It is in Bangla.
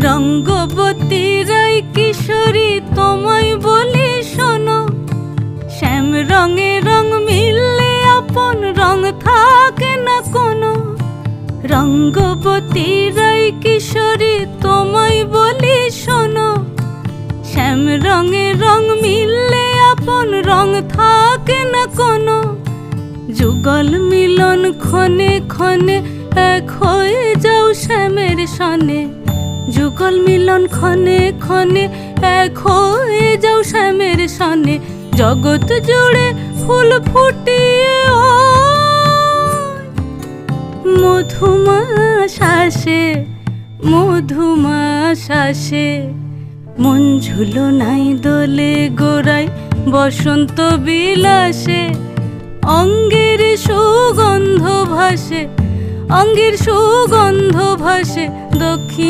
রঙ্গবতী রাই কিশোরী তোমায় বলি শোনো, শ্যাম রঙে রং মিললে আপন রং থাকে না কোনো। রঙ্গবতী রাই কিশোরী তোমায় বলি শোনো, শ্যাম রঙে রং মিললে আপন রং থাকে না কোনো। যুগল মিলন ক্ষণে ক্ষণে এক হয়ে যাও শ্যামের সনে, যুগল মিলন ক্ষণে ক্ষণে এক হয়ে যাও শ্যামের সনে। জগৎ জুড়ে ফুল ফুটিয়ে ও মধুমাস আসে, মধুমাস আসে। মন ঝুলো নাই দোলে গোড়ায় বসন্ত বিলাসে, অঙ্গের সুগন্ধ ভাসে, অঙ্গের সুগন্ধ ভাসে দক্ষিণ